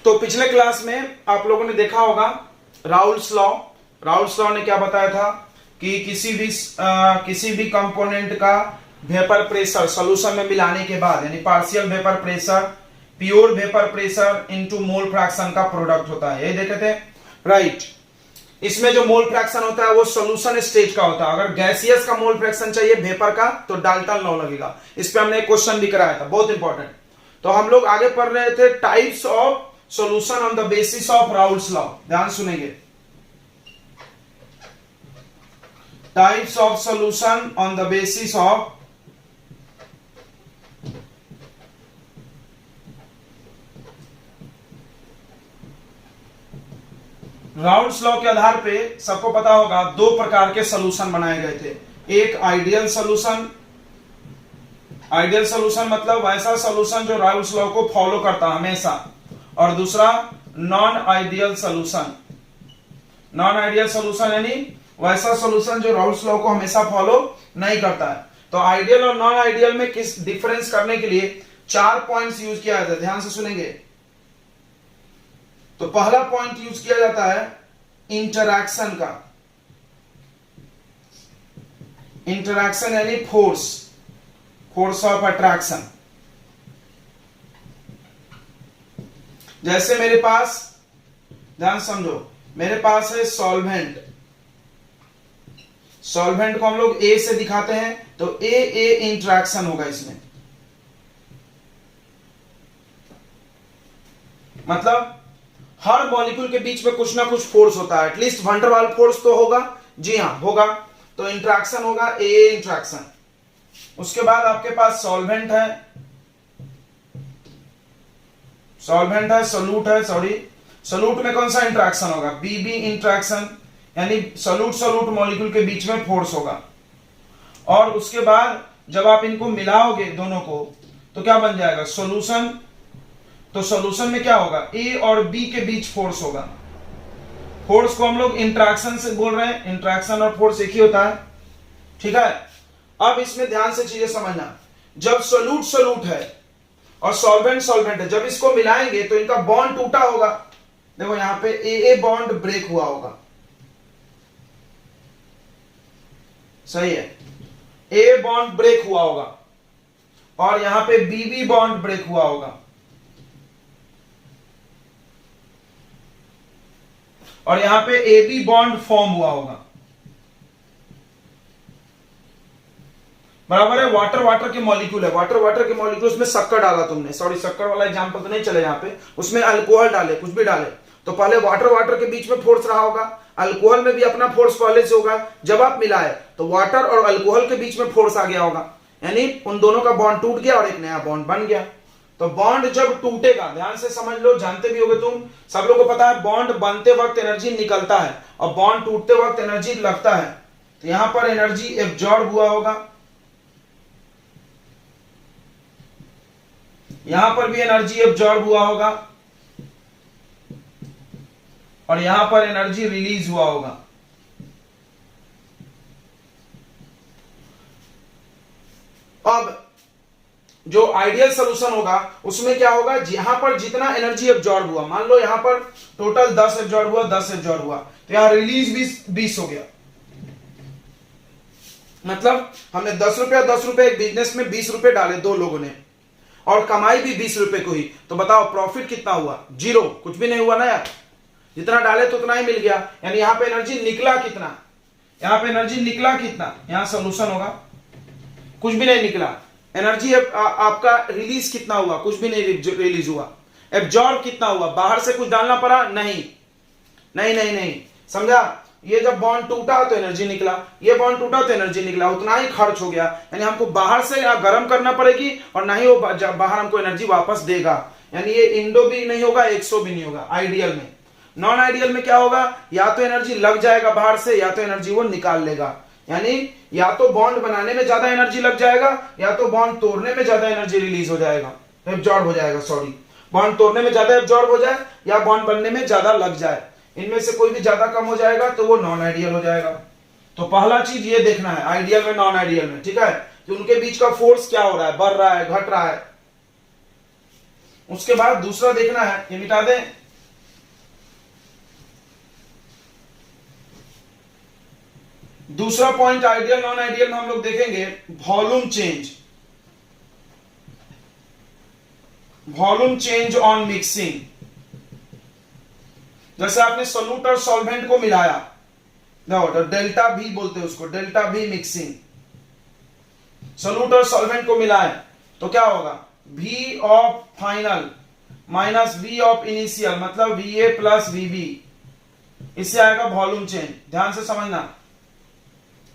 तो पिछले क्लास में आप लोगों ने देखा होगा राउल्स लॉ ने क्या बताया था कि किसी भी कंपोनेंट का वेपर प्रेशर सॉल्यूशन में मिलाने के बाद यानी partial vapour pressure pure vapour pressure into mole fraction का प्रोडक्ट होता है, यही देखे थे राइट। इसमें जो मोल फ्रैक्शन होता है वो सॉल्यूशन स्टेज का होता है। अगर गैसियस का मोल फ्रैक्शन चाहिए वेपर का तो डाल्टन लॉ लगेगा। इस पे हमने एक क्वेश्चन भी कराया था, बहुत इंपॉर्टेंट। तो हम लोग आगे पढ़ रहे थे types of solution on the basis of Raoult's law. ध्यान सुनेंगे, types of solution on the basis of Raoult's law के आधार पे सबको पता होगा दो प्रकार के सॉल्यूशन बनाए गए थे। एक आइडियल सॉल्यूशन मतलब वैसा सॉल्यूशन जो राउल्स लॉ को फॉलो करता हमेशा, और दूसरा नॉन आइडियल सॉल्यूशन यानी वैसा सॉल्यूशन जो राउल्स लॉ को हमेशा फॉलो नहीं करता है। तो आइडियल और नॉन आइडियल में किस डिफरेंस करने के लिए 4 पॉइंट्स यूज किया जाता है, ध्यान से सुनेंगे। तो पहला पॉइंट यूज किया जाता है इंटरैक्शन का। इंटरैक्शन यानी फोर्स ऑफ अट्रैक्शन। जैसे मेरे पास, ध्यान समझो, मेरे पास है सॉल्वेंट को हम लोग ए से दिखाते हैं तो ए इंटरैक्शन होगा इसमें, मतलब हर मॉलिक्यूल के बीच में कुछ ना कुछ फोर्स होता है, एटलीस्ट वंडर वाल फोर्स तो होगा। जी हां होगा, तो इंटरैक्शन होगा ए इंटरैक्शन। उसके बाद आपके पास सॉल्वेंट है, सोल्यूट में कौन सा इंटरैक्शन होगा, बीबी इंटरैक्शन, यानी सोल्यूट मॉलिक्यूल के बीच में फोर्स होगा। और उसके बाद जब आप इनको मिलाओगे दोनों को तो क्या बन जाएगा सॉल्यूशन। तो सॉल्यूशन में क्या होगा, ए और बी के बीच फोर्स होगा। फोर्स को हम लोग इंटरैक्शन से बोल रहे हैं, इंटरैक्शन और फोर्स एक ही होता है, ठीक है। अब इसमें ध्यान से चीजें समझना, जब सोल्यूट है और सॉल्वेंट है, जब इसको मिलाएंगे तो इनका बॉन्ड टूटा होगा। देखो यहां पे ए बॉन्ड ब्रेक हुआ होगा, सही है, ए बॉन्ड ब्रेक हुआ होगा, और यहां पे बीबी बॉन्ड ब्रेक हुआ होगा, और यहां पे ए बी बॉन्ड फॉर्म हुआ होगा। बराबर है। वाटर के मॉलिक्यूल है, वाटर के मॉलिक्यूल में शक्कर डाला तुमने, सॉरी शक्कर वाला एग्जांपल तो नहीं चले यहां पे, उसमें अल्कोहल डाले, कुछ भी डाले, तो पहले वाटर के बीच में फोर्स रहा होगा, अल्कोहल में भी अपना फोर्स पहले से होगा। जब आप मिलाए तो वाटर और अल्कोहल के बीच में फोर्स आ गया होगा, यानी उन दोनों का बॉन्ड टूट गया और एक नया बॉन्ड बन गया। तो बॉन्ड जब टूटेगा, ध्यान से समझ लो, जानते भी होगे तुम, सब लोगों को पता है बॉन्ड बनते वक्त एनर्जी निकलता है और बॉन्ड टूटते वक्त एनर्जी लगता है। तो यहां पर एनर्जी एब्जॉर्ब हुआ होगा, यहां पर भी एनर्जी एब्जॉर्ब हुआ होगा, और यहां पर एनर्जी रिलीज हुआ होगा। अब जो आइडियल सॉल्यूशन होगा उसमें क्या होगा, यहां पर जितना एनर्जी एब्जॉर्ब हुआ, मान लो यहां पर टोटल 10 एब्जॉर्ब हुआ, तो यहां रिलीज 20 हो गया। मतलब हमने 10 रुपए एक बिजनेस में 20 रुपए डाले दो लोगों ने, और कमाई भी 20 रुपए को ही, तो बताओ प्रॉफिट कितना हुआ, 0, कुछ भी नहीं हुआ ना यार। जितना डाले तो उतना ही मिल गया, यानी यहां पे एनर्जी निकला कितना, यहां सॉल्यूशन होगा, कुछ भी नहीं निकला। एनर्जी आपका रिलीज कितना हुआ, कुछ भी नहीं रिलीज हुआ। एब्जॉर्ब कितना हुआ, बाहर से कुछ डालना पड़ा, नहीं, समझा। ये जब बॉन्ड टूटा तो एनर्जी निकला, ये बॉन्ड टूटा तो एनर्जी निकला, उतना ही खर्च हो गया। यानी हमको बाहर से गर्म करना पड़ेगी और ना ही वो बाहर हमको एनर्जी वापस देगा। यानी ये इंडो भी नहीं होगा, एक्सो भी नहीं होगा आइडियल में। नॉन आइडियल में क्या होगा, या तो एनर्जी लग जाएगा बाहर से, या तो एनर्जी वो निकाल लेगा। यानी या तो बॉन्ड बनाने में ज्यादा एनर्जी लग जाएगा, या तो बॉन्ड तोड़ने में ज्यादा एनर्जी रिलीज हो जाएगा, एब्जॉर्ब हो जाएगा, सॉरी, बॉन्ड तोड़ने में ज्यादा एब्जॉर्ब हो जाए या बॉन्ड बनने में ज्यादा लग जाए, इनमें से कोई भी ज्यादा कम हो जाएगा तो वो नॉन आइडियल हो जाएगा। तो पहला चीज ये देखना है आइडियल में नॉन आइडियल में, ठीक है, कि उनके बीच का फोर्स क्या हो रहा है, बढ़ रहा है, घट रहा है। उसके बाद दूसरा देखना है, ये मिटा दें। दूसरा पॉइंट आइडियल नॉन आइडियल में हम लोग देखेंगे volume change, volume change on mixing. जैसे आपने सोल्यूट और सॉल्वेंट को मिलाया, देखो डेल्टा भी बोलते हैं उसको, डेल्टा भी मिक्सिंग। सोल्यूट और सॉल्वेंट को मिलाएं तो क्या होगा, V of final minus V of initial, मतलब VA प्लस VB, इससे आएगा वॉल्यूम चेंज। ध्यान से समझना,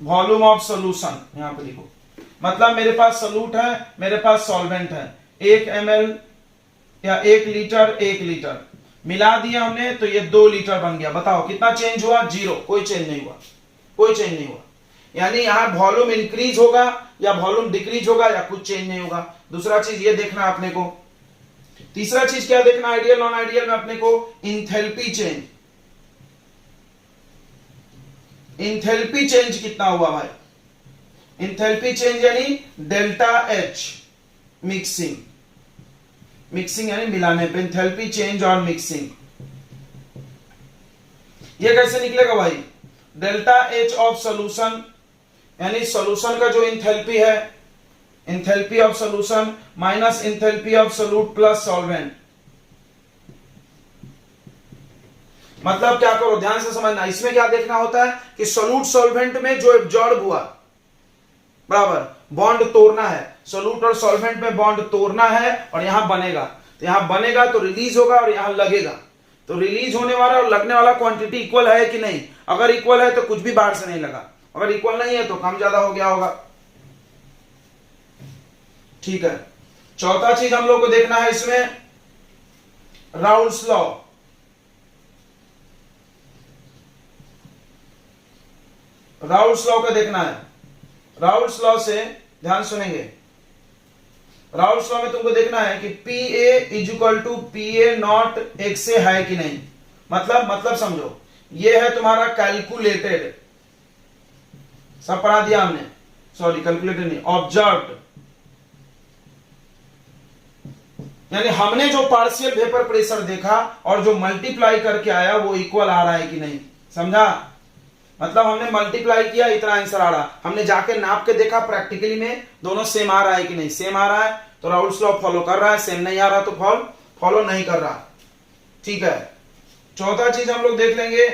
वॉल्यूम ऑफ सॉल्यूशन यहां पे लिखो, मतलब मेरे पास सोल्यूट है, मेरे पास सॉल्वेंट है, 1 ml या 1 लीटर, 1 लीटर मिला दिया हमने तो ये 2 लीटर बन गया। बताओ कितना चेंज हुआ, 0, कोई चेंज नहीं हुआ, कोई चेंज नहीं हुआ। यानी यहां वॉल्यूम इंक्रीज होगा या वॉल्यूम डिक्रीज होगा या कुछ चेंज नहीं होगा। दूसरा चीज ये देखना अपने को। तीसरा चीज क्या देखना आइडियल नॉन आइडियल में अपने को, इंथैल्पी चेंज। इंथैल्पी चेंज कितना हुआ भाई, इंथैल्पी चेंज यानी डेल्टा H मिक्सिंग, मिक्सिंग यानी मिलाने पे इंथैल्पी चेंज ऑन मिक्सिंग। ये कैसे निकलेगा भाई, डेल्टा H ऑफ सॉल्यूशन यानी सॉल्यूशन का जो इंथैल्पी है, enthalpy of solution minus enthalpy of solute plus solvent. मतलब क्या करो, ध्यान से समझना, इसमें क्या देखना होता है कि सोल्यूट सॉल्वेंट में जो एब्जॉर्ब हुआ, बराबर बॉन्ड तोड़ना है, सोल्यूट और सॉल्वेंट में बॉन्ड तोड़ना है और यहां बनेगा, तो यहां बनेगा तो रिलीज होगा और यहां लगेगा, तो रिलीज होने वाला और लगने वाला क्वांटिटी इक्वल है कि नहीं। अगर इक्वल है तो कुछ भी बाहर से नहीं लगा, अगर इक्वल नहीं है तो कम ज्यादा हो गया होगा। ठीक है, चौथा चीज हम लोग को देखना है इसमें, राउल्स लॉ। राउल्स लॉ का देखना है। राउल्स लॉ से ध्यान सुनेंगे, राउल्स लॉ में तुमको देखना है कि PA is equal to PA not एक से है कि नहीं। मतलब समझो, ये है तुम्हारा कैलकुलेटेड, सब पढ़ा दिया हमने, सॉरी कैलकुलेटेड नहीं, ऑब्जर्व्ड, यानी हमने जो पार्शियल वेपर प्रेशर देखा और जो मल्टीप्लाई करके आया वो इक्वल आ रहा है कि नहीं, समझा। मतलब हमने मल्टीप्लाई किया, इतना आंसर आ रहा, हमने जाके नाप के देखा प्रैक्टिकली में दोनों सेम आ रहा है कि नहीं, सेम आ रहा है तो राउल्स लॉ फॉलो कर रहा है, सेम नहीं आ रहा तो फॉलो नहीं कर रहा। ठीक है, चौथा चीज हम लोग देख लेंगे,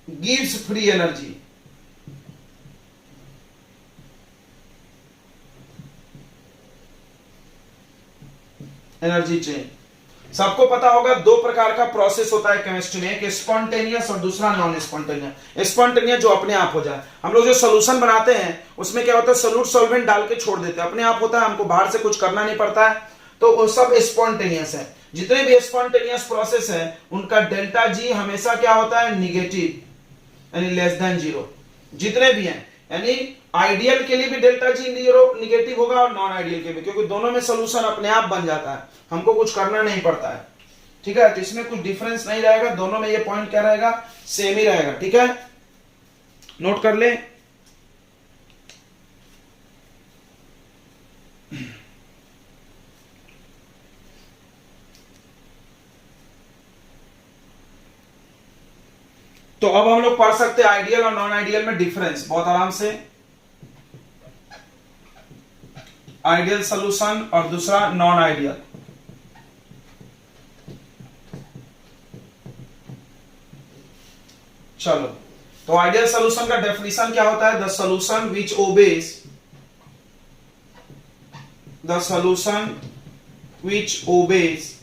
gives free energy. Energy change सबको पता होगा, दो प्रकार का प्रोसेस होता है केमिस्ट्री में, एक स्पॉन्टेनियस और दूसरा नॉन स्पॉन्टेनियस। स्पॉन्टेनियस जो अपने आप हो जाए, हम लोग जो सोल्यूशन बनाते हैं उसमें क्या होता है, सोल्यूट सॉल्वेंट डाल के छोड़ देते हैं, अपने आप होता है, हमको बाहर से कुछ करना नहीं पड़ता है, तो वो सब स्पॉन्टेनियस है। जितने भी स्पॉन्टेनियस प्रोसेस है उनका डेल्टा G हमेशा क्या होता है, निगेटिव, यानी लेस देन 0, जितने भी हैं। यानी आइडियल के लिए भी डेल्टा G निगेटिव होगा और नॉन आइडियल के भी, क्योंकि दोनों में सोल्यूशन अपने आप बन जाता है, हमको कुछ करना नहीं पड़ता है। ठीक है, तो इसमें कुछ डिफरेंस नहीं रहेगा, दोनों में ये पॉइंट क्या रहेगा, सेम ही रहेगा। ठीक है, नोट कर ले। तो अब हम लोग पढ़ सकते हैं आइडियल और नॉन आइडियल में डिफरेंस बहुत आराम से। आइडियल सॉल्यूशन और दूसरा नॉन आइडियल। चलो, तो आइडियल सॉल्यूशन का डेफिनेशन क्या होता है, the solution which obeys, the solution which obeys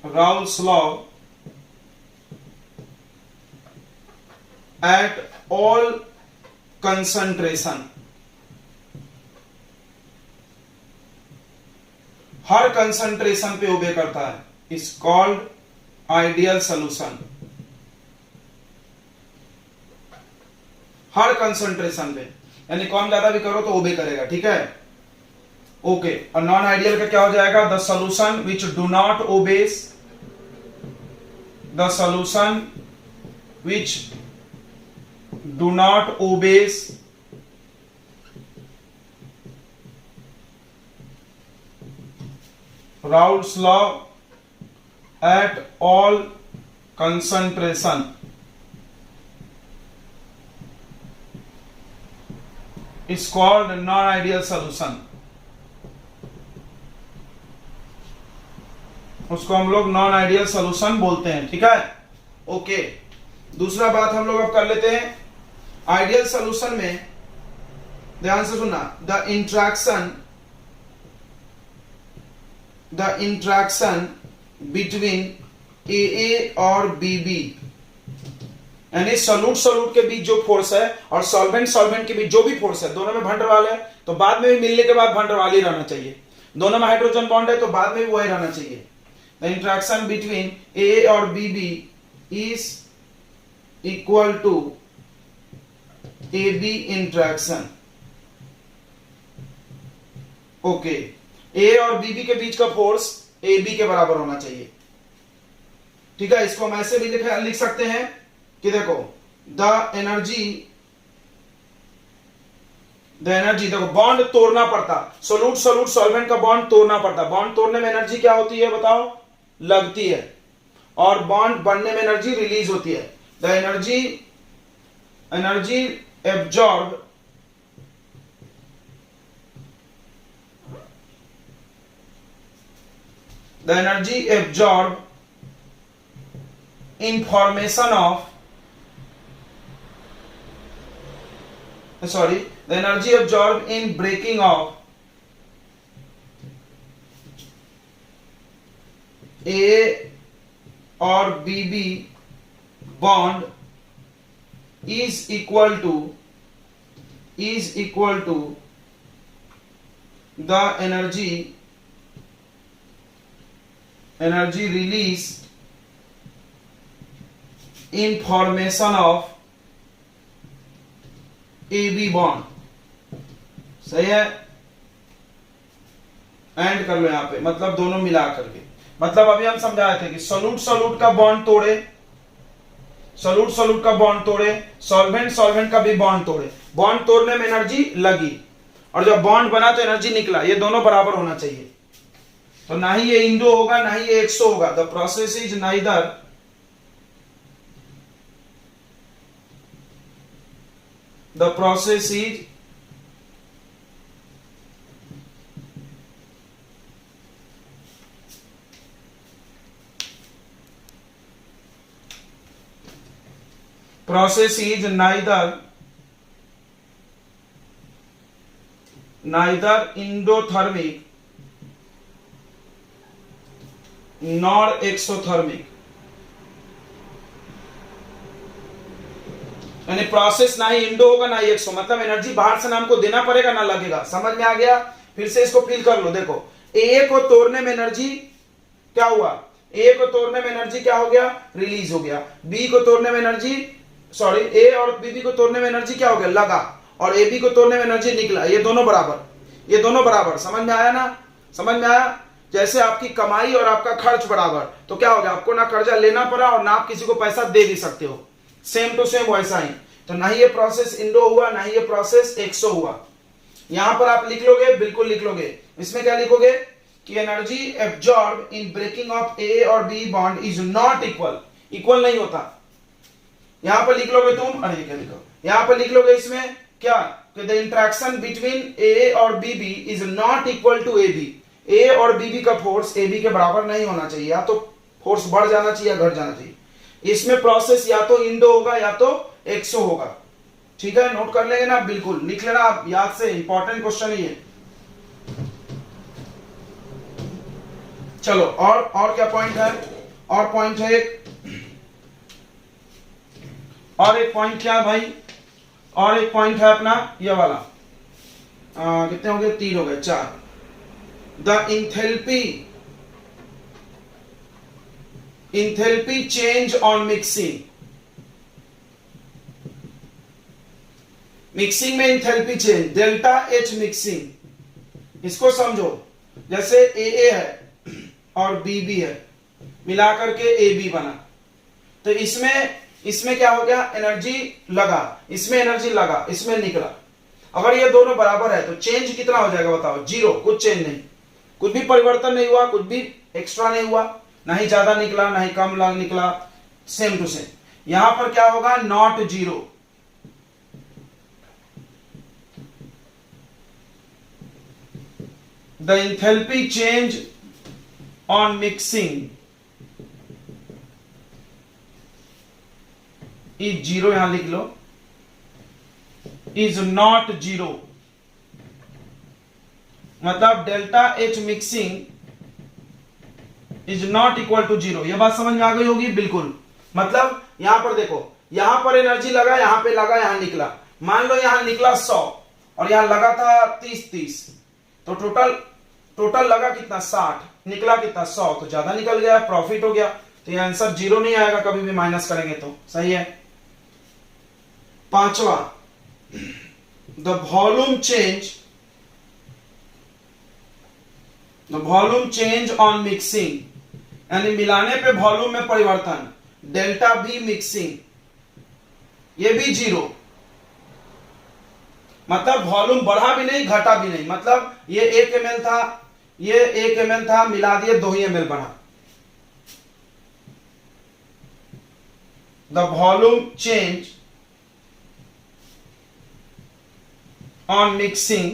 Raoult's law at all concentration, her concentration पे ओबे करता है, is called ideal solution. Her concentration पे, यानी कम ज्यादा भी करो तो ओबे करेगा। ठीक है, ओके। और नॉन आइडियल का क्या हो जाएगा, the solution which do not obeys, the solution which do not obeys Raoult's law at all concentration is called non ideal solution. उसको हम लोग नॉन आइडियल सोल्यूशन बोलते हैं, ठीक है। ओके, दूसरा बात हम लोग अब कर लेते हैं। आइडियल सोल्यूशन में ध्यान से सुनना, द इंट्रैक्शन बिटवीन ए और बी, यानी सॉल्यूट के बीच जो फोर्स है और सॉल्वेंट के बीच जो भी फोर्स है, दोनों में वैन डर वाल है तो बाद में भी मिलने के बाद वैन डर वाल ही रहना चाहिए। दोनों में हाइड्रोजन बॉन्ड है तो बाद में भी वही रहना चाहिए। द इंट्रैक्शन बिटवीन ए और B is equal to A B interaction. Okay, A और बी के बीच का फोर्स ए बी के बराबर होना चाहिए, ठीक है। इसको हम ऐसे भी लिख सकते हैं कि देखो द एनर्जी देखो, बॉन्ड तोड़ना पड़ता, सोल्यूट सॉल्वेंट का बॉन्ड तोड़ना पड़ता। बॉन्ड तोड़ने में एनर्जी क्या होती है बताओ? लगती है। और बॉन्ड बनने में एनर्जी रिलीज होती है। The energy absorb in formation of the energy absorbed in breaking of A or BB bond is equal to the energy released in formation of AB bond। सही है, एंड कर लो यहां पे, मतलब दोनों मिला करके। मतलब अभी हम समझाए थे कि सोल्यूट का बॉन्ड तोड़े, सोल्यूट का बॉन्ड तोड़े, सॉल्वेंट का भी बॉन्ड तोड़े। बॉन्ड तोड़ने में एनर्जी लगी और जब बॉन्ड बना तो एनर्जी निकला, ये दोनों बराबर होना चाहिए। तो ना ही ये इंडो होगा ना ही ये एक्सो होगा। The process is neither process is neither endothermic nor exothermic। यानी प्रोसेस ना ही इंडो होगा ना ही एक्सो, मतलब एनर्जी बाहर से ना हमको देना पड़ेगा ना लगेगा। समझ में आ गया? फिर से इसको फील कर लो। देखो, ए को तोड़ने में एनर्जी क्या हुआ? ए को तोड़ने में एनर्जी क्या हो गया? रिलीज हो गया। बी को तोड़ने में एनर्जी, सॉरी, ए और बी को तोड़ने में एनर्जी क्या हो गया? लगा। और ए बी को तोड़ने में एनर्जी निकला। ये दोनों बराबर। समझ में आया ना? समझ में आया? जैसे आपकी कमाई और आपका खर्च बराबर, तो क्या हो गया? आपको ना कर्जा लेना पड़ा और ना आप किसी को पैसा दे भी सकते हो। सेम टू सेम वैसा ही। तो ना ही ये प्रोसेस इंडो हुआ ना ही ये प्रोसेस एक्सो हुआ। यहां पर आप लिख लोगे, बिल्कुल लिख लोगे। इसमें क्या लिखोगे कि energy absorb in breaking of A और B bond is not equal नहीं होता। यहां पर लिख लोगे तुम, अरे क्या लिखो, यहां पर लिख लोगे इसमें क्या कि द इंट्रैक्शन बिटवीन ए और B is not equal to A B. A और बी का फोर्स ए बी के बराबर नहीं होना चाहिए। या तो फोर्स बढ़ जाना चाहिए या घट जाना चाहिए। इसमें प्रोसेस या तो इंडो होगा या तो एक्सो होगा। ठीक है, नोट कर लेंगे ना? बिल्कुल लिख लेना आप याद से, इंपॉर्टेंट क्वेश्चन ही है। चलो, और क्या पॉइंट है? और पॉइंट है एक पॉइंट क्या है भाई? और एक पॉइंट है अपना ये वाला। कितने हो गए? 3 हो गए, 4। The enthalpy change on mixing में enthalpy change, delta H mixing. इसको समझो, जैसे ए है और बी है, मिलाकर के ए बी बना। तो इसमें क्या हो गया? एनर्जी लगा, इसमें एनर्जी लगा, इसमें निकला। अगर ये दोनों बराबर है तो चेंज कितना हो जाएगा बताओ? 0, कुछ चेंज नहीं। कुछ भी परिवर्तन नहीं हुआ, कुछ भी एक्स्ट्रा नहीं हुआ, ना ही ज्यादा निकला ना ही कम निकला, सेम टू सेम। यहां पर क्या होगा, not zero. The enthalpy change on mixing is zero, यहां लिख लो, इज नॉट जीरो। मतलब delta H mixing is not equal to zero. यह बात समझ में आ गई होगी, बिल्कुल। मतलब यहां पर देखो, यहां पर एनर्जी लगा, यहां पे लगा, यहां निकला। मान लो यहां निकला 100 और यहां लगा था 30, तो टोटल लगा कितना, 60, निकला कितना, 100, तो ज्यादा निकल गया, प्रॉफिट हो गया। तो यह आंसर जीरो नहीं आएगा कभी भी, माइनस करेंगे तो। सही है। पांचवा, the volume change on mixing, यानी मिलाने पे वॉल्यूम में परिवर्तन, डेल्टा भी मिक्सिंग, ये भी जीरो। मतलब वॉल्यूम बढ़ा भी नहीं घटा भी नहीं। मतलब ये 1 ml था, ये 1 ml था, मिला दिए 2 ही ml बढ़ा। The volume change on mixing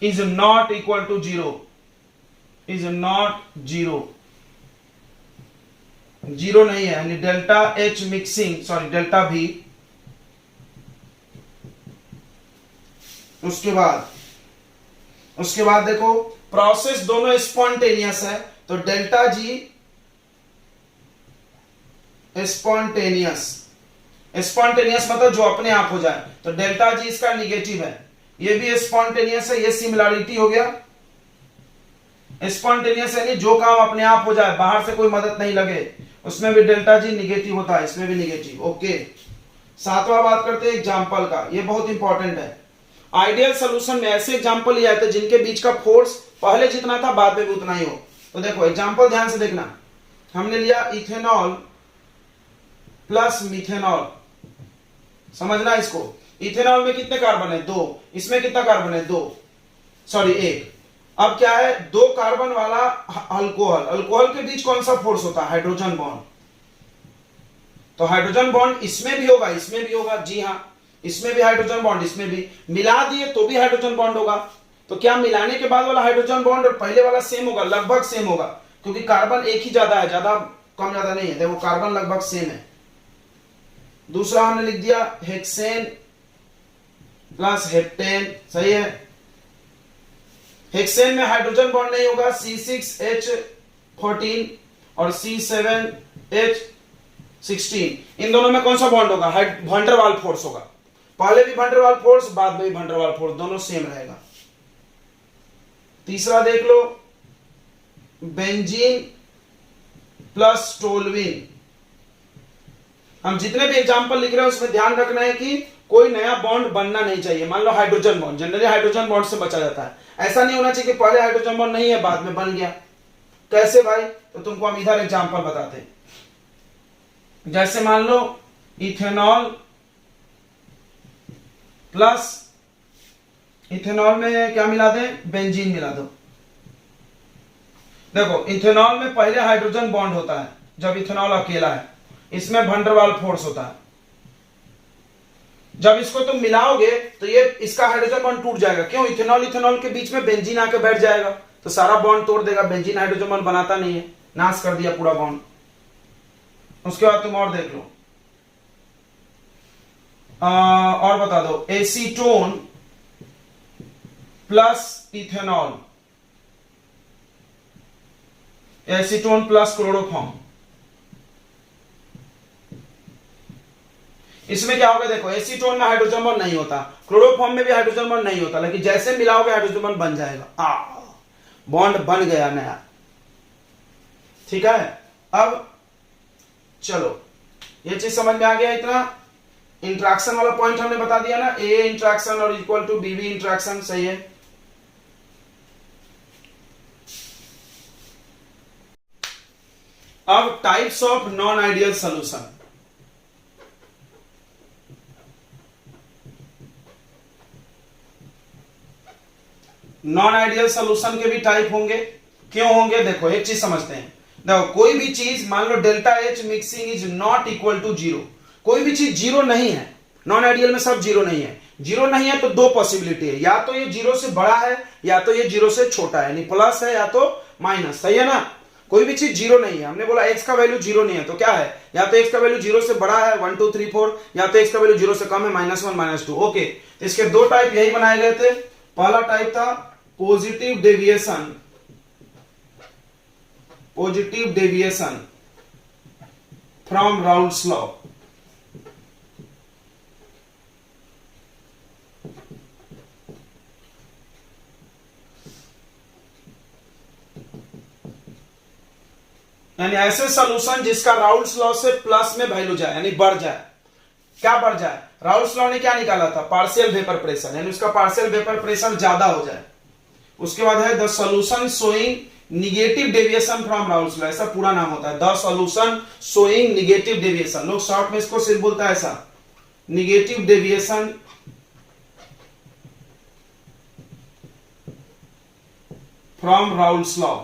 is not equal to zero, is not zero, zero नहीं है। यानी delta H mixing, sorry delta V. उसके बाद देखो, प्रोसेस दोनों स्पॉन्टेनियस है, तो डेल्टा जी स्पॉन्टेनियस मतलब जो अपने आप हो जाए, तो डेल्टा जी इसका निगेटिव है। ये भी स्पॉन्टेनियस है, ये सिमिलरिटी हो गया। स्पॉन्टेनियस यानी जो काम अपने आप हो जाए, बाहर से कोई मदद नहीं लगे, उसमें भी डेल्टा जी निगेटिव होता है, इसमें भी निगेटिव। ओके। सातवां बात करते हैं एग्जाम्पल का, ये बहुत इंपॉर्टेंट है। आइडियल सोल्यूशन में ऐसे एग्जाम्पल लिया जाते हैं जिनके बीच का फोर्स पहले जितना था बाद में भी उतना ही हो। तो देखो एग्जाम्पल ध्यान से देखना। हमने लिया इथेनॉल प्लस मिथेनॉल, समझना इसको। इथेनॉल में कितने कार्बन है, 2, इसमें कितना कार्बन है, 2, सॉरी 1। अब क्या है, 2 कार्बन वाला अल्कोहल के बीच कौन सा फोर्स होता है, हाइड्रोजन बॉन्ड। तो हाइड्रोजन बॉन्ड इसमें भी होगा, इसमें भी होगा, जी हाँ, इसमें भी हाइड्रोजन बॉन्ड, इसमें भी। मिला दिए तो भी हाइड्रोजन बॉन्ड होगा। तो क्या मिलाने के बाद वाला हाइड्रोजन बॉन्ड और पहले वाला सेम होगा, लगभग सेम होगा, क्योंकि कार्बन एक ही ज्यादा है, ज्यादा कम ज्यादा नहीं है। देखो कार्बन लगभग सेम है। दूसरा हमने लिख दिया हेक्सेन प्लस हेप्टेन, सही है। हेक्सेन में हाइड्रोजन बॉन्ड नहीं होगा, C6H14 और C7H16। इन दोनों में कौन सा बॉन्ड होगा, वैन डर वाल्स फोर्स होगा। पहले भी वैन डर वाल्स फोर्स, बाद में भी वैन डर वाल्स फोर्स, दोनों सेम रहेगा। तीसरा देख लो, बेंजीन प्लस टोलुइन। हम जितने भी एग्जांपल लिख रहे हैं उसमें ध्यान रखना है कि कोई नया बॉन्ड बनना नहीं चाहिए। मान लो hydrogen bond, generally hydrogen bond से बचा जाता है। ऐसा नहीं होना चाहिए कि पहले हाइड्रोजन बॉन्ड नहीं है बाद में बन गया। कैसे भाई, तो तुमको हम इधर एग्जांपल बताते हैं। जैसे मान लो इथेनॉल प्लस, इथेनॉल में क्या मिला दें, बेंजीन मिला दो। देखो इथेनॉल में पहले हाइड्रोजन बॉन्ड होता है जब इथेनॉल अकेला है, इसमें वैन डर वाल्स फोर्स होता है। जब इसको तुम मिलाओगे तो ये इसका हाइड्रोजन बॉन्ड टूट जाएगा। क्यों, इथेनॉल के बीच में बेंजीन आके बैठ जाएगा, तो सारा बॉन्ड तोड़ देगा। बेंजीन हाइड्रोजन बॉन्ड बनाता नहीं है, नाश कर दिया पूरा बॉन्ड। उसके बाद तुम और देख लो, और बता दो, acetone plus ethanol, acetone plus chloroform. इसमें क्या होगा, देखो एसीटोन में हाइड्रोजन बॉन्ड नहीं होता, क्लोरोफॉर्म में भी हाइड्रोजन बॉन्ड नहीं होता, लेकिन जैसे मिलाओगे हाइड्रोजन बॉन्ड बन जाएगा। बॉन्ड बन गया नया। ठीक है, अब चलो ये चीज समझ में आ गया। इतना इंट्रैक्शन वाला पॉइंट हमने बता दिया ना, ए इंट्रैक्शन और इक्वल टू बी इंट्रैक्शन, सही है। अब types of non ideal solution. Non ideal solution के भी टाइप होंगे। क्यों होंगे? देखो एक चीज समझते हैं। देखो कोई भी चीज, मान लो delta H mixing is not equal to zero, कोई भी चीज जीरो नहीं है, नॉन आइडियल में सब जीरो नहीं है। जीरो नहीं है तो दो पॉसिबिलिटी है, या तो ये जीरो से बड़ा है या तो ये जीरो से छोटा है, यानी प्लस है या तो माइनस, सही है ना। कोई भी चीज जीरो नहीं है, हमने बोला एक्स का वैल्यू जीरो नहीं है तो क्या है, या तो एक्स का वैल्यू जीरो से बड़ा है 1 2 3 4, या तो एक्स का वैल्यू जीरो से कम है -1 -2। ओके, इसके दो टाइप यही बनाए गए थे। पहला टाइप था positive deviation, positive deviation from Raoult's law. यानी ऐसे सॉल्यूशन जिसका राउल्स लॉ से प्लस में वैल्यू जाए, यानी बढ़ जाए। क्या बढ़ जाए? राउल्स लॉ ने क्या निकाला था? पार्शियल वेपर प्रेशर, यानी उसका पार्शियल वेपर प्रेशर ज्यादा हो जाए। उसके बाद है the solution showing negative deviation from Raoult's law, ऐसा पूरा नाम होता है, the solution showing negative deviation. लोग शॉर्ट में इसको सिर्फ बोलता है ऐसा, negative deviation from Raoult's law.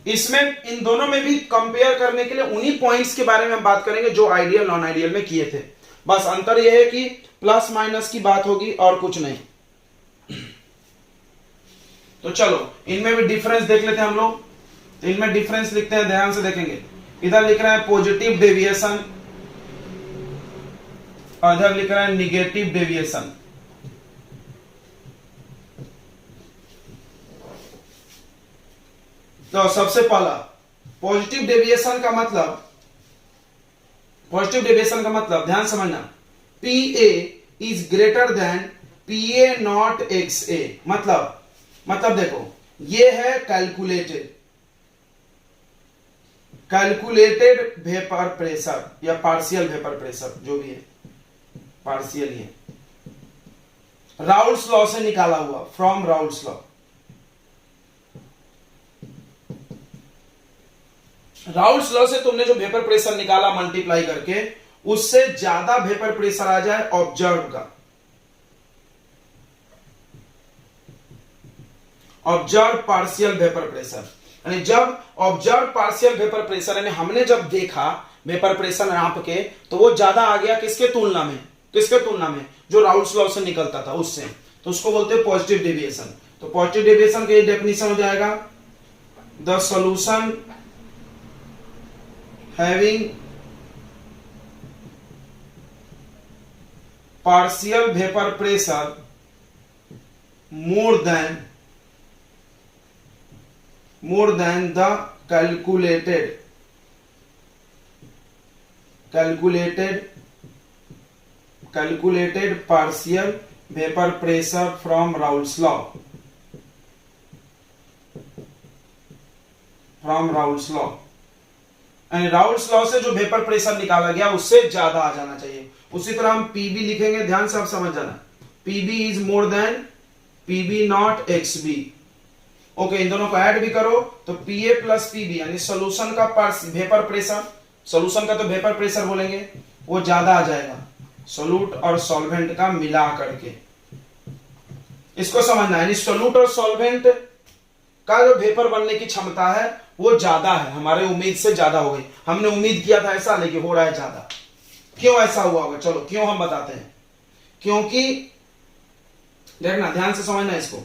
इसमें इन दोनों में भी कंपेयर करने के लिए उन्हीं पॉइंट्स के बारे में हम बात करेंगे जो आइडियल नॉन आइडियल में किए थे। बस अंतर यह है कि प्लस माइनस की बात होगी और कुछ नहीं। तो चलो इनमें भी डिफरेंस देख लेते हैं हम लोग। इनमें डिफरेंस लिखते हैं, ध्यान से देखेंगे। इधर लिख रहे हैं पॉजिटिव डेविएशन और इधर लिख रहे हैं निगेटिव डेविएशन। तो सबसे पहला पॉजिटिव डेविएशन का मतलब, पॉजिटिव डेविएशन का मतलब ध्यान समझना, P A is greater than P A not X A. मतलब देखो ये है कैलकुलेटेड वेपर प्रेशर या पार्शियल वेपर प्रेशर, जो भी है पार्शियल ही है, राउल्स लॉ से निकाला हुआ, from Raoult's law. Raoult's law से तुमने जो वेपर प्रेशर निकाला मल्टीप्लाई करके, उससे ज्यादा वेपर प्रेशर आ जाए ऑब्जर्व का, ऑब्जर्व पार्शियल वेपर प्रेशर। यानी जब ऑब्जर्व पार्शियल वेपर प्रेशर, यानी हमने जब देखा वेपर प्रेशर नाप के, तो वो ज्यादा आ गया किसके तुलना में? किसके तुलना में? जो राउल्स लॉ से निकलता था उससे, तो उसको बोलते हैं पॉजिटिव डेविएशन। तो पॉजिटिव डेविएशन का ये डेफिनेशन हो जाएगा, the solution having partial vapor pressure more than the calculated partial vapor pressure from Raoult's law, यानी राउल्स लॉ से जो वेपर प्रेशर निकाला गया उससे ज्यादा आ जाना चाहिए। उसी तरह हम पीबी लिखेंगे, ध्यान से आप समझ जाना, PB is more than PB not X B. Okay, इन दोनों को ऐड भी करो तो पीए प्लस पीबी, यानी सोल्यूशन का वेपर प्रेशर, सोल्यूशन का तो वेपर प्रेशर बोलेंगे, वो ज्यादा आ जाएगा सोल्यूट और सॉल्वेंट का मिला करके। इसको समझना है, यानी सोल्यूट और सॉल्वेंट का जो वेपर बनने की क्षमता है वो ज्यादा है, हमारे उम्मीद से ज्यादा हो गई। हमने उम्मीद किया था ऐसा, लेकिन हो रहा है ज्यादा। क्यों ऐसा हुआ होगा? चलो क्यों हम बताते हैं। क्योंकि देखना, ध्यान से समझना इसको,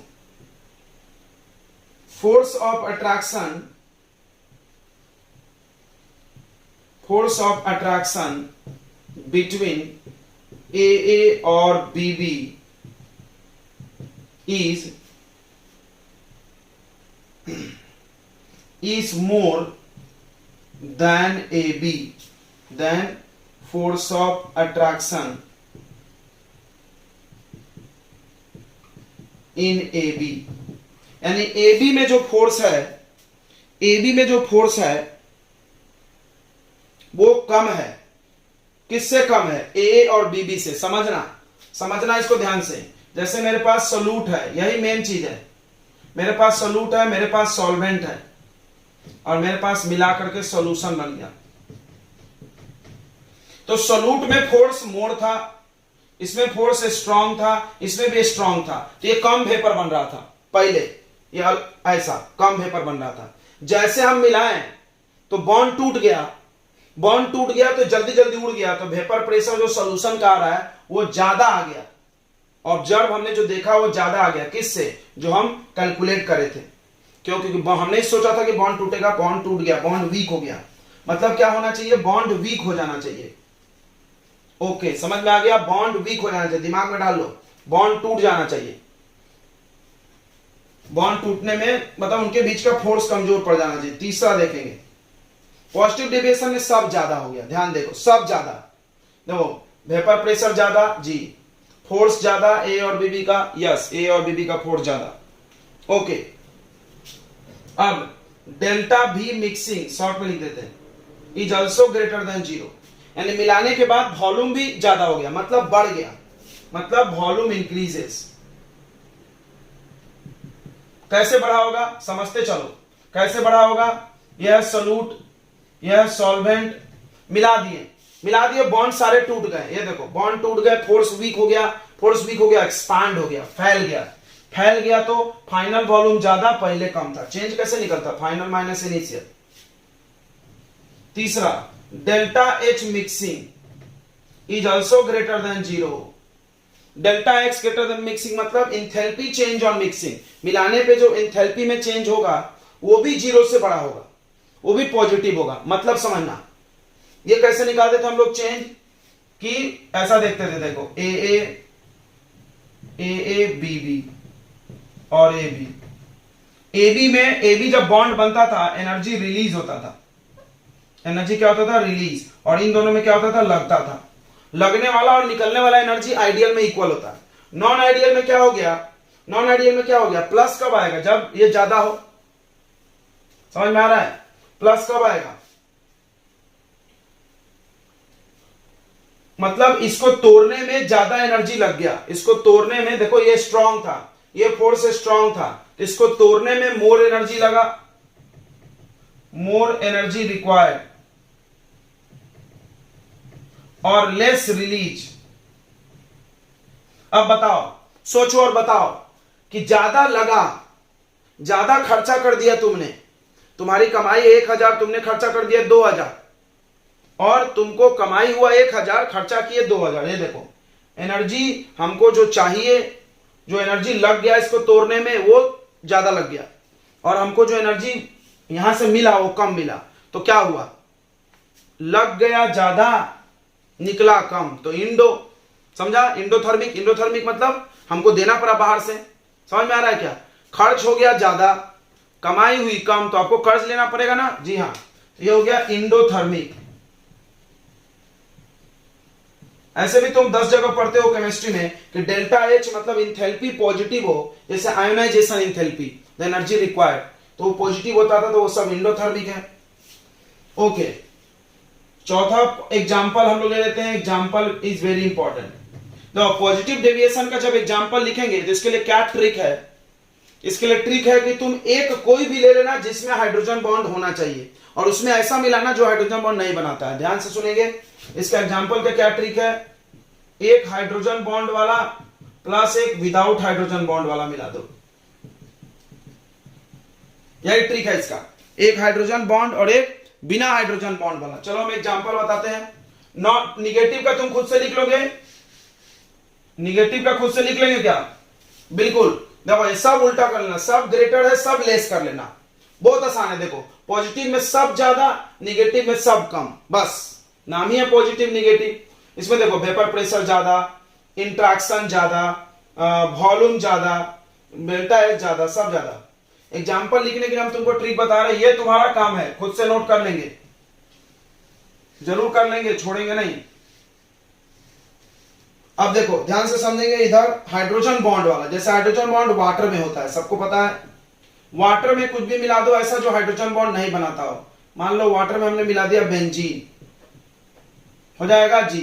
force of attraction between A और बीबी is more than AB, than force of attraction in AB। यानी AB में जो फोर्स है, AB में जो फोर्स है वो कम है। किससे कम है? A और BB से। समझना इसको ध्यान से। जैसे मेरे पास सोल्यूट है, यही मेन चीज है, मेरे पास सोल्यूट है, मेरे पास सॉल्वेंट है और मेरे पास मिला करके सॉल्यूशन बन गया। तो सोल्यूट में फोर्स मोर था, इसमें फोर्स स्ट्रांग था, इसमें भी स्ट्रांग था, तो ये कम वेपर बन रहा था पहले, ये ऐसा कम वेपर बन रहा था। जैसे हम मिलाएं तो बॉन्ड टूट गया, बॉन्ड टूट गया तो जल्दी जल्दी उड़ गया, तो वेपर प्रेशर जो सोल्यूशन का आ रहा है वो ज्यादा आ गया। ऑब्जर्व हमने जो देखा वो ज्यादा आ गया, किससे? जो हम कैलकुलेट करे थे। क्योंकि हमने सोचा था कि बॉन्ड टूटेगा, बॉन्ड टूट गया, बॉन्ड वीक हो गया। मतलब क्या होना चाहिए? बॉन्ड वीक हो जाना चाहिए। ओके, समझ में आ गया? बॉन्ड वीक हो जाना चाहिए, दिमाग में डाल लो, बॉन्ड टूट जाना चाहिए। बॉन्ड टूटने में मतलब उनके बीच का फोर्स कमजोर पड़ जाना चाहिए। तीसरा देखेंगे, पॉजिटिव डेविएशन में सब ज्यादा हो गया, ध्यान देखो, सब ज्यादा। देखो वेपर प्रेशर ज्यादा जी, फोर्स ज्यादा ए और बीबी का, यस ए और बीबी का फोर्स ज्यादा। ओके, अब डेल्टा भी मिक्सिंग शॉर्ट में लिख देते हैं, is also greater than zero, यानी मिलाने के बाद वॉल्यूम भी ज्यादा हो गया, मतलब बढ़ गया, मतलब वॉल्यूम इंक्रीजेस। कैसे बढ़ा होगा समझते चलो, कैसे बढ़ा होगा? यह सोल्यूट, यह सॉल्वेंट, मिला दिए, बॉन्ड सारे टूट गए। ये देखो बॉन्ड टूट गए, फोर्स वीक हो गया, फोर्स वीक हो गया, एक्सपांड हो गया, फैल गया तो फाइनल वॉल्यूम ज्यादा, पहले कम था। चेंज कैसे निकलता? Final minus initial. तीसरा, delta H mixing is also greater than zero. Delta X greater than mixing मतलब इंथैल्पी चेंज ऑन मिक्सिंग, मिलाने पे जो इंथैल्पी में चेंज होगा वो भी जीरो से बड़ा होगा, वो भी पॉजिटिव होगा। मतलब समझना, ये कैसे निकालते थे हम लोग चेंज कि ऐसा देखते थे, देखो ए ए बी बी और ए बी में, ए बी जब बॉन्ड बनता था एनर्जी रिलीज होता था, एनर्जी क्या होता था? रिलीज। और इन दोनों में क्या होता था? लगता था। लगने वाला और निकलने वाला एनर्जी आइडियल में इक्वल होता है। नॉन आइडियल में क्या हो गया? नॉन आइडियल में क्या हो गया? प्लस कब आएगा? जब ये ज्यादा हो। समझ में आ रहा है? प्लस कब आएगा? मतलब इसको तोड़ने में ज्यादा एनर्जी लग गया, इसको तोड़ने में, देखो ये स्ट्रांग था, ये फोर्स स्ट्रांग था, इसको तोड़ने में मोर एनर्जी लगा, मोर एनर्जी रिक्वायर्ड और लेस रिलीज। अब बताओ, सोचो और बताओ कि ज्यादा लगा, ज्यादा खर्चा कर दिया तुमने, तुम्हारी कमाई 1000, तुमने खर्चा कर दिया 2000, और तुमको कमाई हुआ 1000, खर्चा किए 2000। ये देखो एनर्जी हमको जो चाहिए, जो एनर्जी लग गया इसको तोड़ने में वो ज्यादा लग गया, और हमको जो एनर्जी यहां से मिला वो कम मिला। तो क्या हुआ? लग गया ज्यादा, निकला कम। तो इंडो, समझा? इंडोथर्मिक, इंडोथर्मिक मतलब हमको देना पड़ा बाहर से। समझ में आ रहा है क्या? खर्च हो गया ज्यादा, कमाई हुई कम, तो आपको कर्ज लेना पड़ेगा ना। जी हाँ, ये हो गया इंडोथर्मिक। ऐसे भी तुम 10 जगह पढ़ते हो केमिस्ट्री में कि डेल्टा एच मतलब इंथैल्पी पॉजिटिव हो, जैसे ionisation enthalpy, the energy required, तो वो पॉजिटिव होता था, तो वो सब इंडोथर्मिक है। ओके, चौथा एग्जांपल हम लोग ले लेते हैं। Example is very important. तो पॉजिटिव डेविएशन का जब एग्जांपल लिखेंगे तो इसके लिए क्या ट्रिक है? इसके लिए ट्रिक है कि तुम एक कोई भी ले लेना जिसमें हाइड्रोजन बॉन्ड होना चाहिए, और उसमें ऐसा मिलाना जो हाइड्रोजन बॉन्ड नहीं बनाता है। ध्यान से सुनेंगे, इसका एग्जांपल का क्या ट्रिक है? एक हाइड्रोजन बॉन्ड वाला प्लस एक विदाउट हाइड्रोजन बॉन्ड वाला मिला दो, यही ट्रिक है इसका। एक हाइड्रोजन बॉन्ड और एक बिना हाइड्रोजन बॉन्ड वाला। चलो हम एग्जांपल बताते हैं। नॉट निगेटिव का तुम खुद से लिख लोगे, निगेटिव का खुद से लिख लेंगे क्या? बिल्कुल। देखो ये सब उल्टा कर लेना, सब ग्रेटर है, सब लेस कर लेना, बहुत आसान है। देखो पॉजिटिव में सब ज्यादा, निगेटिव में सब कम, बस नाम ही है पॉजिटिव निगेटिव। इसमें देखो वेपर प्रेशर ज्यादा, इंट्रैक्शन ज्यादा, वॉल्यूम ज्यादा, डेल्टा एच ज्यादा, सब ज्यादा। एग्जाम्पल लिखने के लिए हम तुमको ट्रिक बता रहे हैं, ये तुम्हारा काम है, खुद से नोट कर लेंगे, जरूर कर लेंगे, छोड़ेंगे नहीं। अब देखो ध्यान से समझेंगे, इधर हाइड्रोजन बॉन्ड वाला, जैसे हाइड्रोजन बॉन्ड वाटर में होता है, सबको पता है। वाटर में कुछ भी मिला दो ऐसा जो हाइड्रोजन बॉन्ड नहीं बनाता हो। मान लो वाटर में हमने मिला दिया बेंजीन, हो जाएगा जी।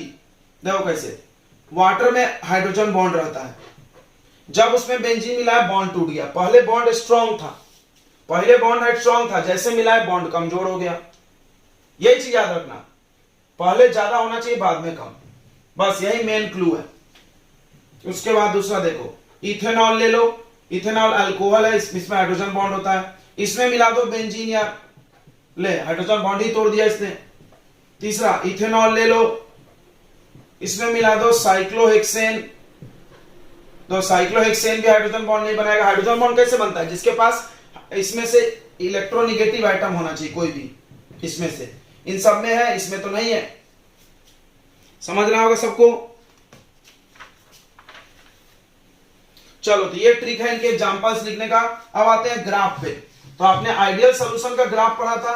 देखो कैसे, वाटर में हाइड्रोजन बॉन्ड रहता है, जब उसमें बेंजीन मिला है बॉन्ड टूट गया। पहले बॉन्ड स्ट्रांग था, पहले बॉन्ड स्ट्रांग था, जैसे मिला है बॉन्ड कमजोर हो गया। यही चीज याद रखना, पहले ज्यादा होना चाहिए बाद में कम, बस यही मेन क्लू है। उसके बाद दूसरा देखो, इथेनॉल ले लो, इथेनॉल अल्कोहल है, इसमें हाइड्रोजन बॉन्ड होता है, इसमें मिला दो बेंजीन यार, ले हाइड्रोजन बॉन्ड ही तोड़ दिया इसने। तीसरा इथेनॉल ले लो, इसमें मिला दो साइक्लोहेक्सेन, तो साइक्लोहेक्सेन भी हाइड्रोजन बॉन्ड नहीं बनाएगा। हाइड्रोजन बॉन्ड कैसे बनता है? जिसके पास इसमें से इलेक्ट्रोनिगेटिव आइटम होना चाहिए कोई भी, इसमें से, इन सब में है, इसमें तो नहीं है। समझना होगा सबको। चलो, तो ये ट्रिक है इनके एग्जांपल्स लिखने का। अब आते हैं ग्राफ पे। तो आपने आइडियल सॉल्यूशन का ग्राफ पढ़ा था,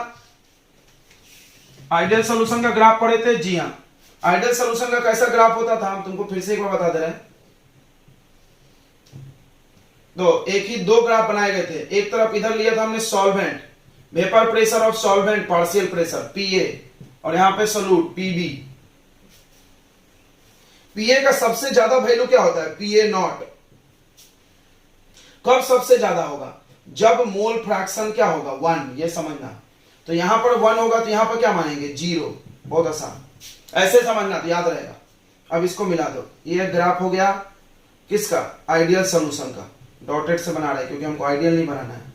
आइडियल सॉल्यूशन का ग्राफ पढ़े थे, जी हाँ। आइडियल सॉल्यूशन का कैसा ग्राफ होता था हम तुमको फिर से एक बार बता दे रहे हैं। तो एक ही दो ग्राफ बनाए गए थे, एक तरफ इधर लिया था हमने solvent, vapour pressure of solvent partial pressure PA, और यहां पे सोल्यूट पीबी। पीए का सबसे ज्यादा वैल्यू क्या होता है? PA not. कब सबसे ज्यादा होगा? जब मोल फ्रैक्शन क्या होगा? 1, ये समझना। तो यहां पर 1 होगा तो यहां पर क्या मानेंगे? 0। बहुत आसान, ऐसे समझना तो याद रहेगा। अब इसको मिला दो, ये ग्राफ हो गया किसका? आइडियल सॉल्यूशन का। डॉटेड से बना रहे हैं क्योंकि हमको आइडियल नहीं बनाना है।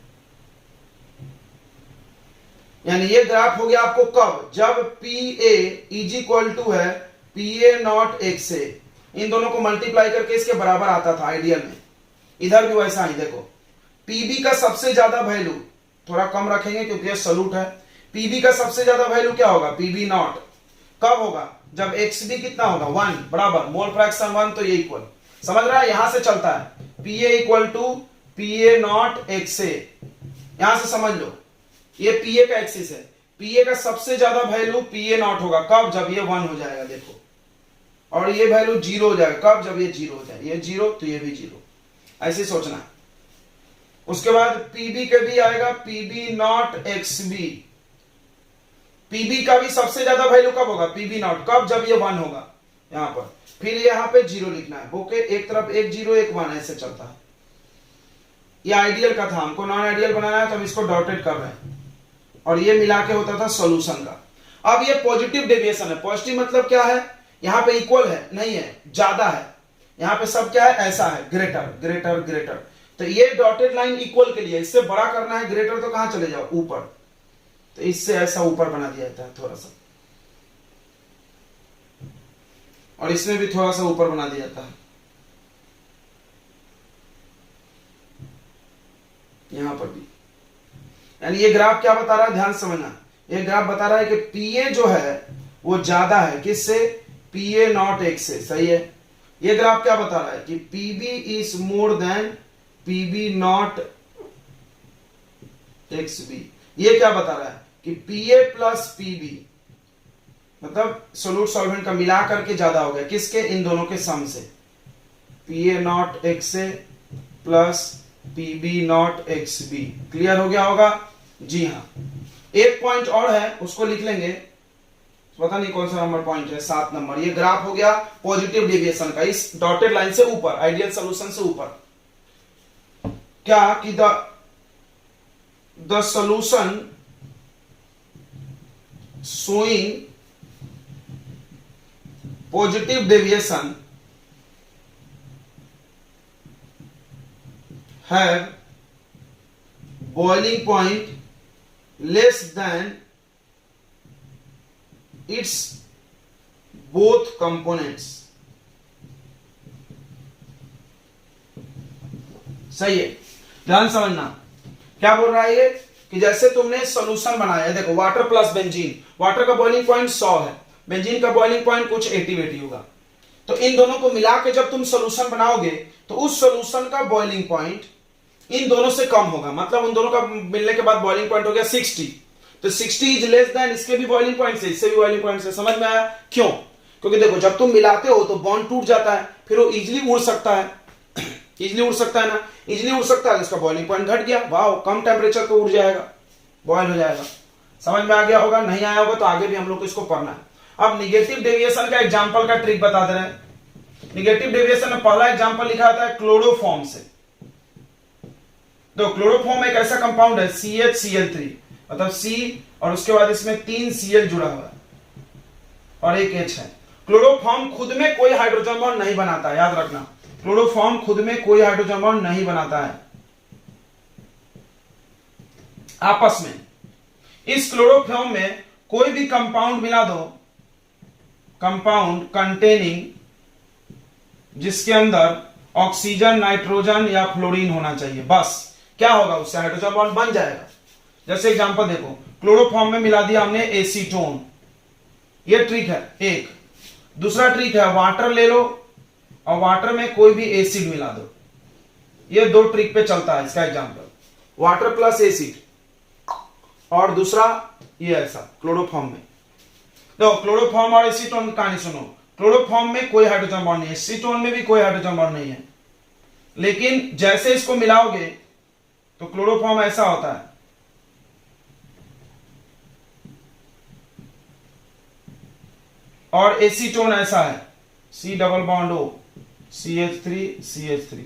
यानी ये ग्राफ हो गया आपको कब? जब P A is equal to है पीए नॉट एक्स ए, इन दोनों को मल्टीप्लाई करके इसके बराबर आता था आइडियल में। इधर भी वैसा ही देखो, पीबी का सबसे ज्यादा वैल्यू थोड़ा कम रखेंगे क्योंकि ये सोल्यूट है। पीबी का सबसे ज्यादा वैल्यू क्या होगा? PB not. कब होगा? जब एक्स बी कितना होगा? 1 बराबर मोल फ्रैक्शन 1, तो ये इक्वल। समझ रहा है? यहां से चलता है PA equal to PA not X A, यहां से समझ लो ये पीए का एक्सिस है। पीए का सबसे ज्यादा वैल्यू पीए नॉट होगा कब? जब ये 1 हो जाएगा, देखो, और ये वैल्यू 0 हो जाएगा कब? जब ये 0 हो जाए। ये 0 तो ये भी 0, ऐसे सोचना। उसके बाद पीबी के भी आएगा PB not X B. PB का भी सबसे ज्यादा वैल्यू कब होगा? PB not. कब? जब ये 1 होगा यहां पर। फिर यहां पे 0 लिखना है। ओके, एक तरफ एक 0 एक 1 ऐसे चलता है। ये आइडियल का था, हमको नॉन आइडियल बनाना है तो हम इसको डॉटेड कर रहे हैं, और ये मिला के होता था सॉल्यूशन का। अब ये पॉजिटिव डेविएशन है। पॉजिटिव मतलब क्या है? यहां पे इक्वल है नहीं है, ज्यादा है। यहां पे सब क्या है? ऐसा है, ग्रेटर ग्रेटर ग्रेटर। तो ये डॉटेड लाइन इक्वल के लिए, इससे बड़ा करना है ग्रेटर, तो कहां चले जाओ? ऊपर। तो इससे ऐसा ऊपर बना दिया जाता है थोड़ा सा, और इसमें भी थोड़ा सा ऊपर बना दिया जाता है, यहां पर भी। यानी ये ग्राफ क्या बता रहा है? ध्यान समझना। ये ग्राफ बता रहा है कि पीए जो है वो ज्यादा है किससे? पीए नॉट एक्स से। सही है। ये ग्राफ क्या बता रहा है? कि PB is more than PB not X B. ये क्या बता रहा है? कि पीए प्लस पीबी, मतलब सोल्यूट सॉल्वेंट का मिला करके ज्यादा हो गया किसके? इन दोनों के सम से। PA not X A plus PB not X B. Clear हो गया होगा? जी हाँ। एक पॉइंट और है, उसको लिख लेंगे, पता नहीं कौन सा नंबर पॉइंट है, 7 नंबर। ये ग्राफ हो गया पॉजिटिव डेविएशन का, इस डॉटेड लाइन से ऊपर, आइडियल सॉल्यूशन से ऊपर। क्या कि the solution showing positive deviation have boiling point less than its both components। सही है, ध्यान समझना। क्या बोल रहा है ये? कि जैसे तुमने सॉल्यूशन बनाया है, देखो वाटर प्लस बेंजीन, वाटर का बॉइलिंग पॉइंट 100 है, बेंजीन का बॉइलिंग पॉइंट कुछ 80 होगा। तो इन दोनों को मिला के जब तुम सॉल्यूशन बनाओगे तो उस सॉल्यूशन का बॉइलिंग पॉइंट इन दोनों से कम होगा। मतलब उन दोनों का मिलने के बाद बॉइलिंग पॉइंट हो गया 60, तो 60 इज लेस देन इसके भी बॉइलिंग पॉइंट से, इससे भी बॉइलिंग पॉइंट से। समझ में आया? क्यों? क्योंकि देखो जब तुम मिलाते हो तो बॉन्ड टूट जाता है, फिर वो इजिली उड़ सकता है, इजिली उड़ सकता है ना, इजिली उड़ सकता है, इसका बॉइलिंग पॉइंट घट गया, वाह, कम टेम्परेचर पे उड़ जाएगा, बॉयल हो जाएगा। समझ में आ गया होगा? नहीं आया होगा तो आगे भी हम लोग को इसको पढ़ना है। अब निगेटिव डेविएशन का एग्जांपल का ट्रिक बता दे रहे हैं। निगेटिव डेविएशन में पहला एग्जांपल लिखा होता है क्लोरोफॉर्म से। तो क्लोरोफॉर्म एक ऐसा कंपाउंड है CHCl3, मतलब C और उसके बाद इसमें 3 Cl जुड़ा हुआ है और एक H है। क्लोरोफॉर्म खुद में कोई हाइड्रोजन बॉन्ड नहीं बनाता, याद रखना। क्लोरोफॉर्म खुद में कोई हाइड्रोजन बॉन्ड नहीं बनाता है आपस में। इस क्लोरोफॉर्म में कोई भी कंपाउंड मिला दो, कंपाउंड कंटेनिंग जिसके अंदर ऑक्सीजन, नाइट्रोजन या फ्लोरीन होना चाहिए, बस क्या होगा, उससे हाइड्रोजन बॉन्ड बन जाएगा। जैसे एग्जांपल देखो, क्लोरोफॉर्म में मिला दिया हमने एसीटोन, ये ट्रिक है एक। दूसरा ट्रिक है वाटर ले लो और वाटर में कोई भी एसिड मिला दो, ये दो ट्रिक पे चलता है इसका एग्जांपल, वाटर प्लस एसिड। और दूसरा ये ऐसा क्लोरोफॉर्म में, तो क्लोरोफॉर्म और एसीटोन की कहानी सुनो। क्लोरोफॉर्म में कोई हाइड्रोजन बॉन्ड नहीं है, एसीटोन में भी कोई हाइड्रोजन बॉन्ड नहीं है, लेकिन जैसे इसको मिलाओगे तो क्लोरोफॉर्म ऐसा होता है, और एसीटोन ऐसा है, C double bond O CH3 CH3।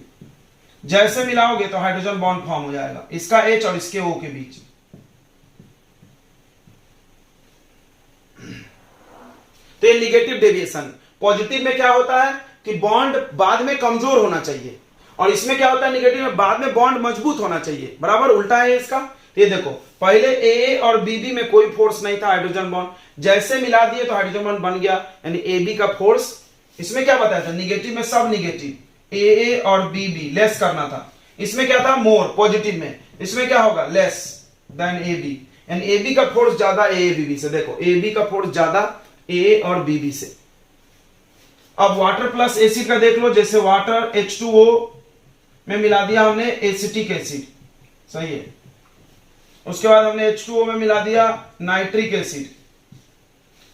जैसे मिलाओगे तो हाइड्रोजन बॉन्ड फॉर्म हो जाएगा, इसका H और इसके O के बीच। तो ये निगेटिव डेविएशन। पॉजिटिव में क्या होता है कि बॉन्ड बाद में कमजोर होना चाहिए, और इसमें क्या होता है निगेटिव में बाद में बॉन्ड मजबूत होना चाहिए, बराबर उल्टा है इसका। ये देखो, पहले AA और BB में कोई फोर्स नहीं था हाइड्रोजन बॉन्ड, जैसे मिला दिए तो हाइड्रोजन बॉन्ड बन गया, यानी AB का फोर्स। इसमें क्या बताया था, निगेटिव में सब निगेटिव, AA और BB लेस करना था। इसमें क्या था, मोर, पॉजिटिव में इसमें क्या होगा, लेस देन AB, यानी AB का फोर्स ज्यादा AA BB से। देखो AB का फोर्स ज्यादा AA और BB से। अब वाटर प्लस एसिड का देख लो, जैसे वाटर H2O में मिला दिया हमने एसिटिक एसिड, सही है। उसके बाद हमने H2O में मिला दिया नाइट्रिक एसिड,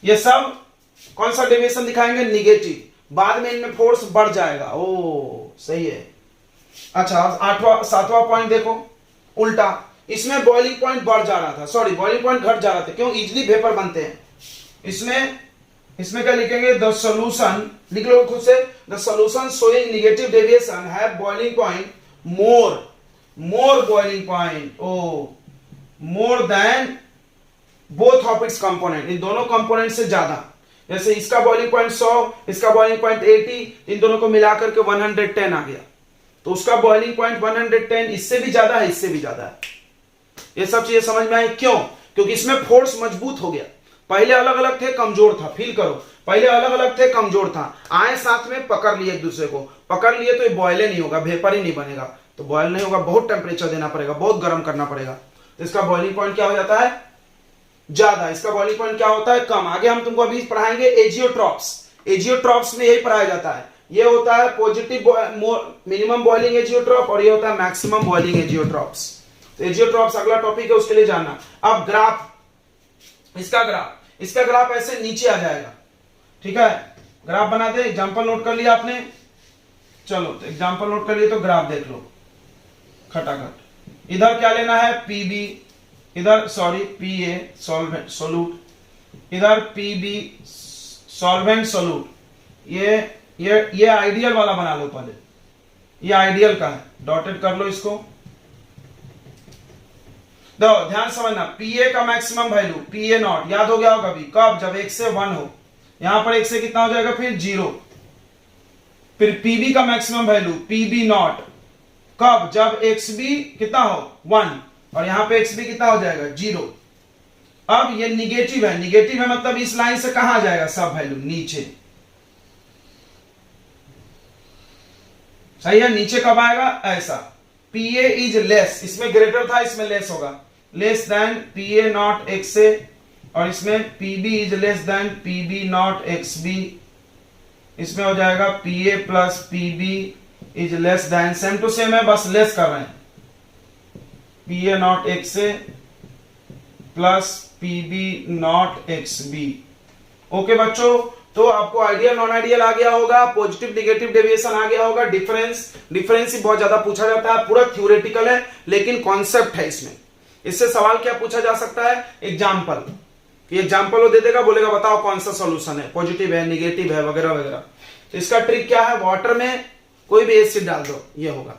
ये सब कौन सा डेविएशन दिखाएंगे, निगेटिव। बाद में इनमें फोर्स बढ़ जाएगा, ओ सही है। अच्छा, सातवां पॉइंट देखो, उल्टा, इसमें बॉइलिंग पॉइंट बढ़ जा रहा था, सॉरी बॉइलिंग पॉइंट घट जा रहा था, क्यों, इजिली वेपर बनते हैं। इसमें क्या लिखेंगे, द सोल्यूशन, लिख लो खुद से, the solution showing negative deviation have boiling point more boiling point, oh more than both of its component, इन दोनों कंपोनेंट से ज्यादा। जैसे इसका बॉइलिंग पॉइंट 100, इसका बॉइलिंग पॉइंट 80, इन दोनों को मिलाकर के 110 आ गया, तो उसका बॉइलिंग पॉइंट 110 इससे भी ज्यादा है, इससे भी ज्यादा है। ये सब चीजें समझ में आई, क्यों, क्योंकि इसमें फोर्स मजबूत हो गया। पहले अलग अलग थे, कमजोर था, फील करो, पहले अलग अलग थे, कमजोर था, आए साथ में, पकड़ लिए एक दूसरे को, पकड़ लिए तो ये बॉयल नहीं होगा, वेपर ही नहीं बनेगा, तो बॉयल नहीं होगा, बहुत टेम्परेचर देना पड़ेगा, बहुत गर्म करना पड़ेगा, तो इसका बॉइलिंग पॉइंट क्या हो जाता है, ज्यादा। इसका बॉइलिंग पॉइंट क्या होता है, कम। आगे हम तुमको अभी पढ़ाएंगे एजियोट्रॉप्स, एजियोट्रॉप्स में यही पढ़ाया जाता है। ये होता है पॉजिटिव मिनिमम बॉइलिंग एजियोट्रॉप, और ये होता है मैक्सिमम बॉइलिंग एजियोट्रॉप्स। तो एजियोट्रॉप्स अगला टॉपिक है, उसके लिए जानना। अब ग्राफ, इसका ग्राफ ऐसे नीचे आ जाएगा, ठीक है। ग्राफ बना दे, एग्जांपल नोट कर लिया आपने, चलो तो एग्जांपल नोट कर लिए, तो ग्राफ देख लो खटाखट। इधर क्या लेना है, PB, इधर सॉरी PA सॉल्वेंट सोलूट, इधर PB सॉल्वेंट सोलूट। ये आइडियल वाला बना लो पहले, ये आइडियल का है, डॉटेड कर लो इसको। देखो ध्यान समझना, PA का मैक्सिमम वैल्यू PA नॉट, याद हो गया होगा अभी, कब, जब 1 से 1 हो, यहां पर 1 से कितना हो जाएगा, फिर 0। फिर PB का मैक्सिमम वैल्यू PB नॉट, कब, जब XB कितना हो, 1, और यहां पे XB कितना हो जाएगा, 0। अब ये निगेटिव है, मतलब इस लाइन से कहां आ जाएगा, सब वैल्यू नीचे, सही है। नीचे कब आएगा, ऐसा, PA इज लेस, इसमें ग्रेटर था, इसमें लेस होगा, less than PA naught XA, और इसमें PB is less than PB naught XB, इसमें हो जाएगा PA plus PB is less than, same to same है, बस लेस कर रहे हैं, PA naught XA plus PB naught XB। Okay बच्चों, तो आपको आइडियल नॉन आइडियल आ गया होगा, पॉजिटिव नेगेटिव डेविएशन आ गया होगा, डिफरेंस ही बहुत ज्यादा पूछा जाता है, पूरा थ्योरेटिकल है लेकिन कॉन्सेप्ट है इसमें। इससे सवाल क्या पूछा जा सकता है, एग्जाम्पल, एग्जाम्पल वो दे देगा, बोलेगा बताओ कौन सा सॉल्यूशन है, पॉजिटिव है, नेगेटिव है, वगैरह वगैरह। तो इसका ट्रिक क्या है, वाटर में कोई भी एसिड डाल दो, ये होगा,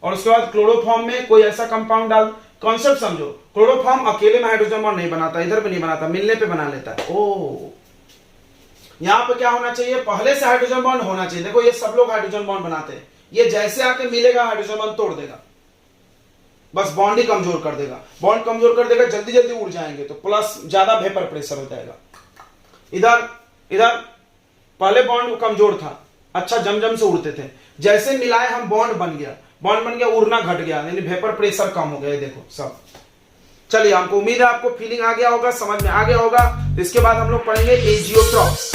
और उसके बाद क्लोरोफॉर्म में कोई ऐसा कंपाउंड डाल, कॉन्सेप्ट समझो, क्लोरोफॉर्म अकेले में हाइड्रोजन बॉन्ड नहीं बनाता, इधर भी नहीं बनाता, मिलने पे बना लेता है। ओ, यहां पे क्या होना चाहिए, पहले से हाइड्रोजन बॉन्ड होना चाहिए। देखो ये सब लोग हाइड्रोजन बॉन्ड बनाते हैं, ये जैसे आके मिलेगा हाइड्रोजन बॉन्ड तोड़ देगा, बस बॉन्ड ही कमजोर कर देगा। बॉन्ड कमजोर कर देगा, जल्दी जल्दी उड़ जाएंगे, तो प्लस ज्यादा वेपर प्रेशर हो जाएगा। इधर इधर पहले बॉन्ड कमजोर था, अच्छा जम से उड़ते थे, जैसे मिलाए हम बॉन्ड बन गया, उड़ना घट गया, यानी वेपर प्रेशर कम हो गया। देखो सब। चलिए, हमको उम्मीद है आपको फीलिंग आ गया होगा, समझ में आ गया होगा। इसके बाद हम लोग पढ़ेंगे एजियोट्रॉप्स।